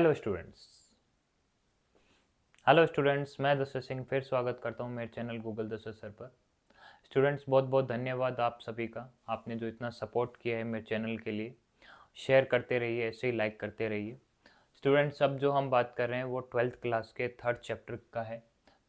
Hello students. मैं दशरथ सिंह फिर स्वागत करता हूँ मेरे चैनल गूगल दशरथ सर पर। स्टूडेंट्स, बहुत बहुत धन्यवाद आप सभी का। आपने जो इतना सपोर्ट किया है मेरे चैनल के लिए, शेयर करते रहिए, ऐसे ही लाइक करते रहिए। स्टूडेंट्स, अब जो हम बात कर रहे हैं वो 12th क्लास के 3rd चैप्टर का है।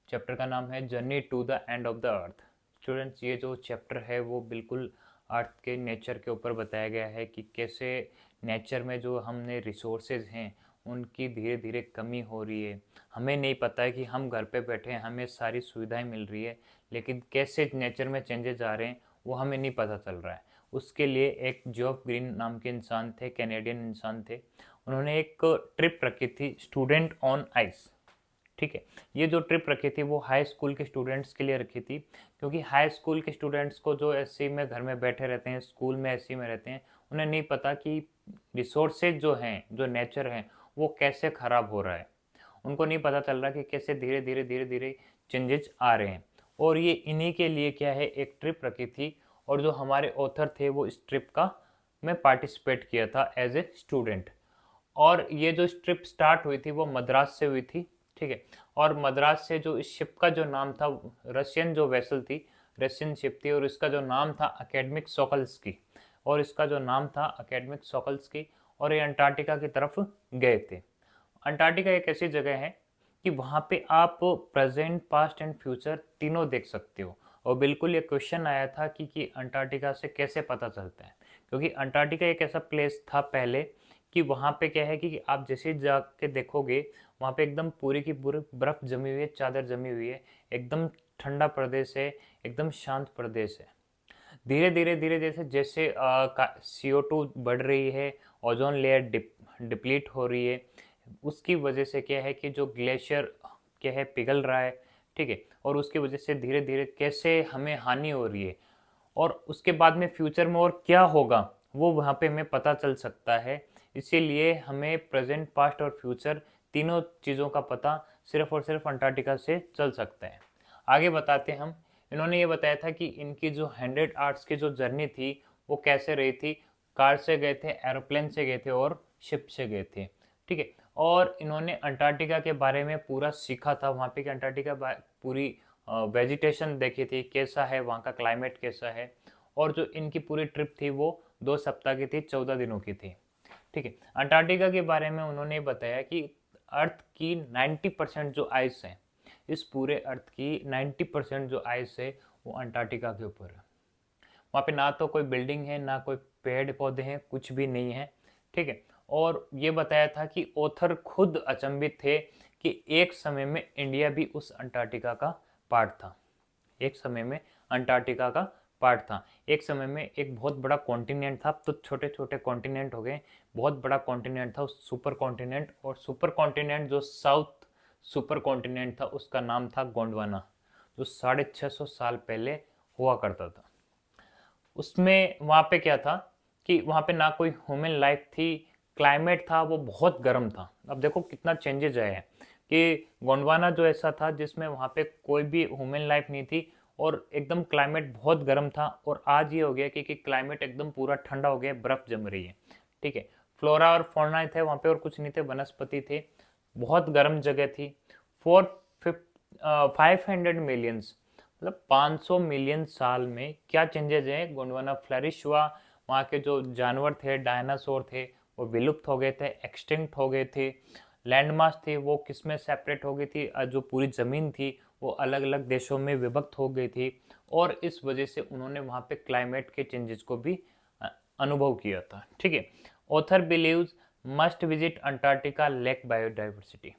चैप्टर का नाम है journey to the end of the earth. Students, ये जो चैप्टर है वो बिल्कुल अर्थ के नेचर के ऊपर बताया गया है कि कैसे नेचर में जो हमने रिसोर्सेज हैं उनकी धीरे धीरे कमी हो रही है। हमें नहीं पता है कि हम घर पे बैठे हैं, हमें सारी सुविधाएं मिल रही है, लेकिन कैसे नेचर में चेंजेस आ रहे हैं वो हमें नहीं पता चल रहा है। उसके लिए एक जॉब ग्रीन नाम के इंसान थे, कैनेडियन इंसान थे। उन्होंने एक ट्रिप रखी थी, स्टूडेंट ऑन आइस। ठीक है, ये जो ट्रिप रखी थी वो हाई स्कूल के स्टूडेंट्स के लिए रखी थी, क्योंकि हाई स्कूल के स्टूडेंट्स को जो ऐसे में घर में बैठे रहते हैं, स्कूल में ऐसे में रहते हैं, उन्हें नहीं पता कि रिसोर्सेज जो हैं, जो नेचर हैं, वो कैसे ख़राब हो रहा है। उनको नहीं पता चल रहा कि कैसे धीरे धीरे चेंजेस आ रहे हैं। और ये इन्हीं के लिए क्या है, एक ट्रिप रखी थी। और जो हमारे ऑथर थे वो इस ट्रिप का में पार्टिसिपेट किया था एज ए स्टूडेंट। और ये जो ट्रिप स्टार्ट हुई थी वो मद्रास से हुई थी। ठीक है, और मद्रास से जो इस शिप का जो नाम था, रशियन जो वेसल थी, रशियन शिप थी, और इसका जो नाम था अकेडमिक सोकल्स्की। और इसका जो नाम था अकेडमिक सोकल्स्की। और ये अंटार्कटिका की तरफ गए थे। अंटार्कटिका एक ऐसी जगह है कि वहाँ पे आप प्रेजेंट, पास्ट एंड फ्यूचर तीनों देख सकते हो। और बिल्कुल ये क्वेश्चन आया था कि अंटार्कटिका से कैसे पता चलता है, क्योंकि अंटार्कटिका एक ऐसा प्लेस था पहले कि वहाँ पे क्या है कि आप जैसे जाके देखोगे, वहाँ पे एकदम पूरी की पूरी बर्फ जमी हुई है, चादर जमी हुई है, एकदम ठंडा प्रदेश है, एकदम शांत प्रदेश है। धीरे धीरे जैसे जैसे CO2 बढ़ रही है, ओजोन लेयर डिप्लीट हो रही है, उसकी वजह से क्या है कि जो ग्लेशियर क्या है पिघल रहा है। ठीक है, और उसकी वजह से धीरे धीरे कैसे हमें हानि हो रही है, और उसके बाद में फ्यूचर में और क्या होगा वो वहाँ पे हमें पता चल सकता है। इसीलिए हमें प्रेजेंट, पास्ट और फ्यूचर तीनों चीज़ों का पता सिर्फ और सिर्फ अंटार्कटिका से चल सकता है। आगे बताते हैं हम। इन्होंने ये बताया था कि इनकी जो 100 आवर्स की जो जर्नी थी वो कैसे रही थी। कार से गए थे, एरोप्लेन से गए थे, और शिप से गए थे। ठीक है, और इन्होंने अंटार्कटिका के बारे में पूरा सीखा था। वहाँ पे कि अंटार्कटिका पूरी वेजिटेशन देखी थी, कैसा है वहाँ का क्लाइमेट, कैसा है। और जो इनकी पूरी ट्रिप थी वो 2 सप्ताह की थी, 14 दिनों की थी। ठीक है, अंटार्कटिका के बारे में उन्होंने बताया कि अर्थ की 90% जो आइस है, इस पूरे अर्थ की 90% जो आइस है वो अंटार्कटिका के ऊपर है। वहाँ पे ना तो कोई बिल्डिंग है, ना कोई पेड़ पौधे हैं, कुछ भी नहीं है। ठीक है, और ये बताया था कि ऑथर खुद अचंभित थे कि एक समय में इंडिया भी उस अंटार्कटिका का पार्ट था। एक समय में अंटार्कटिका का पार्ट था। एक समय में एक बहुत बड़ा कॉन्टिनेंट था, तो छोटे छोटे कॉन्टिनेंट हो गए। बहुत बड़ा कॉन्टिनेंट था, उस सुपर कॉन्टिनेंट, और सुपर कॉन्टिनेंट जो साउथ सुपर कॉन्टिनेंट था उसका नाम था गोंडवाना, जो 650 साल पहले हुआ करता था। उसमें वहाँ पे क्या था कि वहाँ पे ना कोई ह्यूमन लाइफ थी। क्लाइमेट था वो बहुत गर्म था। अब देखो कितना चेंजेस आया है कि गोंडवाना जो ऐसा था जिसमें वहाँ पे कोई भी ह्यूमन लाइफ नहीं थी, और एकदम क्लाइमेट बहुत गर्म था। और आज ये हो गया कि क्लाइमेट एकदम पूरा ठंडा हो गया, बर्फ जम रही है। ठीक है, फ्लोरा और फौना थे वहाँ पे, और कुछ नहीं थे, वनस्पति थे। बहुत गर्म जगह थी। 500 मिलियंस, मतलब 500 मिलियन साल में क्या चेंजेस हैं। गोंडवाना फ्लरिश हुआ। वहाँ के जो जानवर थे, डायनासोर थे, वो विलुप्त हो गए थे, एक्सटिंक्ट हो गए थे। लैंडमास थी वो किसमें सेपरेट हो गई थी, जो पूरी ज़मीन थी वो अलग अलग देशों में विभक्त हो गई थी। और इस वजह से उन्होंने वहाँ पे क्लाइमेट के चेंजेस को भी अनुभव किया था। ठीक है, author believes must visit Antarctica lake biodiversity.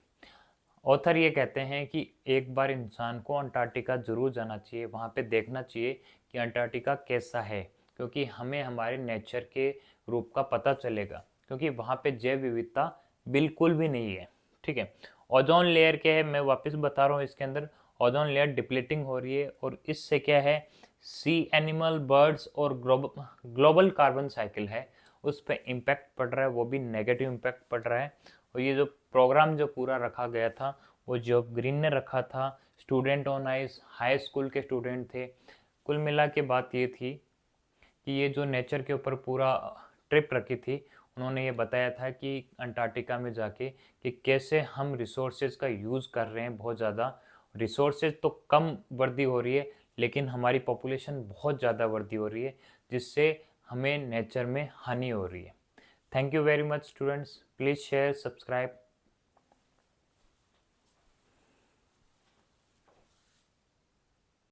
Author ये कहते हैं कि एक बार इंसान को अंटार्कटिका जरूर जाना चाहिए, वहाँ पे देखना चाहिए कि अंटार्कटिका कैसा है, क्योंकि हमें हमारे नेचर के रूप का पता चलेगा, क्योंकि वहाँ पे जैव विविधता बिल्कुल भी नहीं है। ठीक है, ओजोन लेयर क्या है, मैं वापस बता रहा हूँ, इसके अंदर ओजोन लेयर डिप्लीटिंग हो रही है, और इससे क्या है, सी एनिमल, बर्ड्स और ग्लोबल कार्बन साइकिल है, उस पर इम्पैक्ट पड़ रहा है, वो भी नेगेटिव इम्पैक्ट पड़ रहा है। और ये जो प्रोग्राम जो पूरा रखा गया था वो जॉब ग्रीन ने रखा था। Student on ice high school के स्टूडेंट थे। कुल मिला के बात ये थी कि ये जो नेचर के ऊपर पूरा ट्रिप रखी थी, उन्होंने ये बताया था कि अंटार्कटिका में जाके कि कैसे हम रिसोर्सेज का यूज़ कर रहे हैं बहुत ज़्यादा। रिसोर्सेज तो कम वृद्धि हो रही है, लेकिन हमारी पॉपुलेशन बहुत ज़्यादा वृद्धि हो रही है, जिससे हमें नेचर में हानि हो रही है। Thank you very much students. Please share, subscribe.